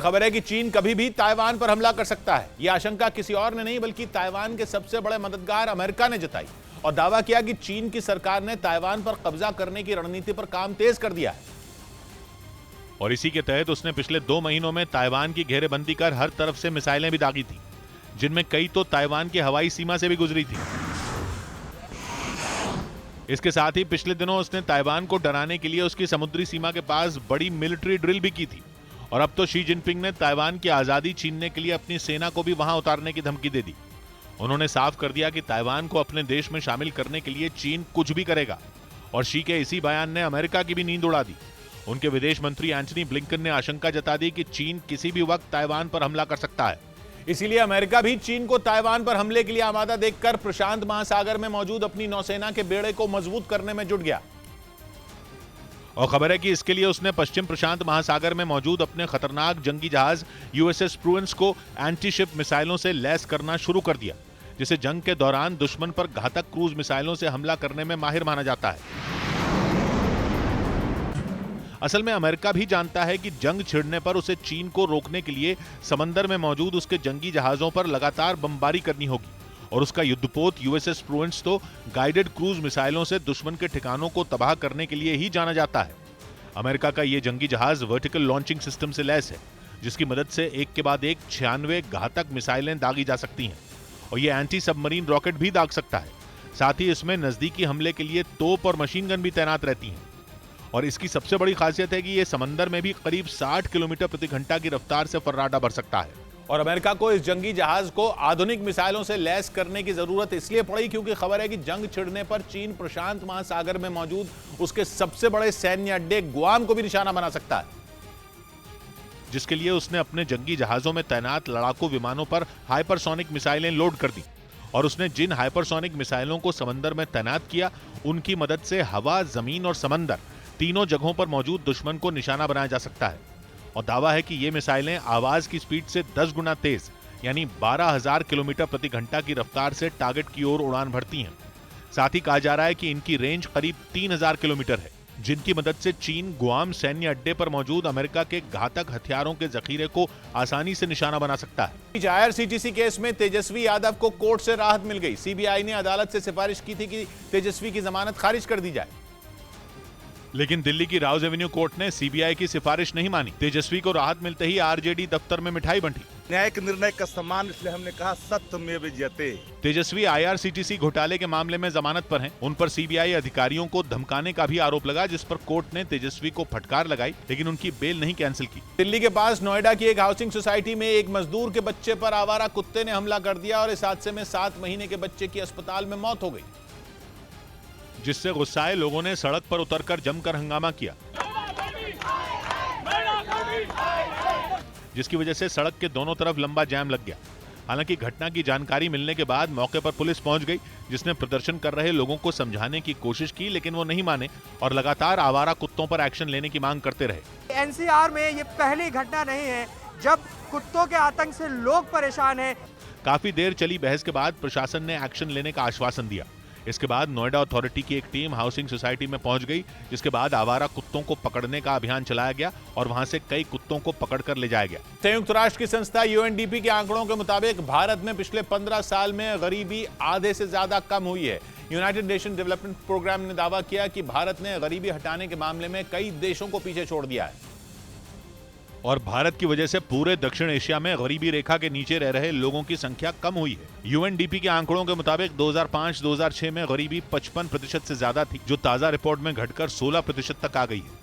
खबर है कि चीन कभी भी ताइवान पर हमला कर सकता है। यह आशंका किसी और ने नहीं बल्कि ताइवान के सबसे बड़े मददगार अमेरिका ने जताई और दावा किया कि चीन की सरकार ने ताइवान पर कब्जा करने की रणनीति पर काम तेज कर दिया है। और इसी के तहत उसने पिछले 2 महीनों में ताइवान की घेरेबंदी कर हर तरफ से मिसाइलें भी दागी थी, जिनमें कई तो ताइवान की हवाई सीमा से भी गुजरी थी। इसके साथ ही पिछले दिनों उसने ताइवान को डराने के लिए उसकी समुद्री सीमा के पास बड़ी मिलिट्री ड्रिल भी की थी। और अब तो शी जिनपिंग ने ताइवान की आजादी छीनने के लिए अपनी सेना को भी वहां उतारने की धमकी दे दी। उन्होंने साफ कर दिया कि ताइवान को अपने देश में शामिल करने के लिए चीन कुछ भी करेगा। और शी के इसी बयान ने अमेरिका की भी नींद उड़ा दी। उनके विदेश मंत्री एंटनी ब्लिंकन ने आशंका जता दी कि चीन किसी भी वक्त ताइवान पर हमला कर सकता है। इसीलिए अमेरिका भी चीन को ताइवान पर हमले के लिए आमादा देखकर प्रशांत महासागर में मौजूद अपनी नौसेना के बेड़े को मजबूत करने में जुट गया। और खबर है कि इसके लिए उसने पश्चिम प्रशांत महासागर में मौजूद अपने खतरनाक जंगी जहाज यूएसएस प्रूडेंस को एंटी शिप मिसाइलों से लैस करना शुरू कर दिया, जिसे जंग के दौरान दुश्मन पर घातक क्रूज मिसाइलों से हमला करने में माहिर माना जाता है। असल में अमेरिका भी जानता है कि जंग छिड़ने पर उसे चीन को रोकने के लिए समंदर में मौजूद उसके जंगी जहाजों पर लगातार बमबारी करनी होगी। और उसका युद्धपोत यूएसएस प्रूडेंस तो गाइडेड क्रूज मिसाइलों से दुश्मन के ठिकानों को तबाह करने के लिए ही जाना जाता है। अमेरिका का यह जंगी जहाज वर्टिकल लॉन्चिंग सिस्टम से लैस है, जिसकी मदद से एक के बाद एक 96 घातक मिसाइलें दागी जा सकती हैं। और यह एंटी सबमरीन रॉकेट भी दाग सकता है। साथ ही इसमें नजदीकी हमले के लिए तोप और मशीन गन भी तैनात रहती हैं। और इसकी सबसे बड़ी खासियत है कि यह समंदर में भी करीब 60 किलोमीटर प्रति घंटा की रफ्तार से फर्राटा भर सकता है। और अमेरिका को इस जंगी जहाज को आधुनिक मिसाइलों से लैस करने की जरूरत इसलिए पड़ी क्योंकि खबर है कि जंग छिड़ने पर चीन प्रशांत महासागर में मौजूद उसके सबसे बड़े सैन्य अड्डे गुआम को भी निशाना बना सकता है, जिसके लिए उसने अपने जंगी जहाजों में तैनात लड़ाकू विमानों पर हाइपरसोनिक मिसाइलें लोड कर दी। और उसने जिन हाइपरसोनिक मिसाइलों को समंदर में तैनात किया, उनकी मदद से हवा, जमीन और समंदर तीनों जगहों पर मौजूद दुश्मन को निशाना बनाया जा सकता है। और दावा है कि ये मिसाइलें आवाज की स्पीड से 10 गुना तेज यानी 12,000 किलोमीटर प्रति घंटा की रफ्तार से टारगेट की ओर उड़ान भरती हैं। साथ ही कहा जा रहा है कि इनकी रेंज करीब 3,000 किलोमीटर है, जिनकी मदद से चीन गुआम सैन्य अड्डे पर मौजूद अमेरिका के घातक हथियारों के जखीरे को आसानी से निशाना बना सकता है। आईआरसीटीसी केस में तेजस्वी यादव को कोर्ट से राहत मिल गई। सीबीआई ने अदालत से सिफारिश की थी कि तेजस्वी की जमानत खारिज कर दी जाए, लेकिन दिल्ली की राउज एवेन्यू कोर्ट ने सीबीआई की सिफारिश नहीं मानी। तेजस्वी को राहत मिलते ही आरजेडी दफ्तर में मिठाई बंटी। न्यायिक निर्णय का सम्मान, इसलिए हमने कहा सत्यमेव जयते। तेजस्वी आईआरसीटीसी घोटाले के मामले में जमानत पर हैं। उन पर सीबीआई अधिकारियों को धमकाने का भी आरोप लगा, जिस पर कोर्ट ने तेजस्वी को फटकार लगाई, लेकिन उनकी बेल नहीं कैंसिल की। दिल्ली के पास नोएडा की एक हाउसिंग सोसाइटी में एक मजदूर के बच्चे पर आवारा कुत्ते ने हमला कर दिया और इस हादसे में 7 महीने के बच्चे की अस्पताल में मौत हो गई, जिससे गुस्साए लोगों ने सड़क पर उतरकर जमकर हंगामा किया, जिसकी वजह से सड़क के दोनों तरफ लंबा जाम लग गया। हालांकि घटना की जानकारी मिलने के बाद मौके पर पुलिस पहुंच गई, जिसने प्रदर्शन कर रहे लोगों को समझाने की कोशिश की, लेकिन वो नहीं माने और लगातार आवारा कुत्तों पर एक्शन लेने की मांग करते रहे। एनसीआर में ये पहली घटना नहीं है जब कुत्तों के आतंक से लोग परेशान हैं। काफी देर चली बहस के बाद प्रशासन ने एक्शन लेने का आश्वासन दिया। इसके बाद नोएडा अथॉरिटी की एक टीम हाउसिंग सोसाइटी में पहुंच गई, जिसके बाद आवारा कुत्तों को पकड़ने का अभियान चलाया गया और वहां से कई कुत्तों को पकड़कर ले जाया गया। संयुक्त राष्ट्र की संस्था यूएनडीपी के आंकड़ों के मुताबिक भारत में पिछले 15 साल में गरीबी आधे से ज्यादा कम हुई है। यूनाइटेड नेशन डेवलपमेंट प्रोग्राम ने दावा किया कि भारत ने गरीबी हटाने के मामले में कई देशों को पीछे छोड़ दिया है। और भारत की वजह से पूरे दक्षिण एशिया में गरीबी रेखा के नीचे रह रहे लोगों की संख्या कम हुई है। यूएनडीपी के आंकड़ों के मुताबिक 2005-2006 में गरीबी 55% से ज्यादा थी, जो ताजा रिपोर्ट में घटकर 16% तक आ गई है।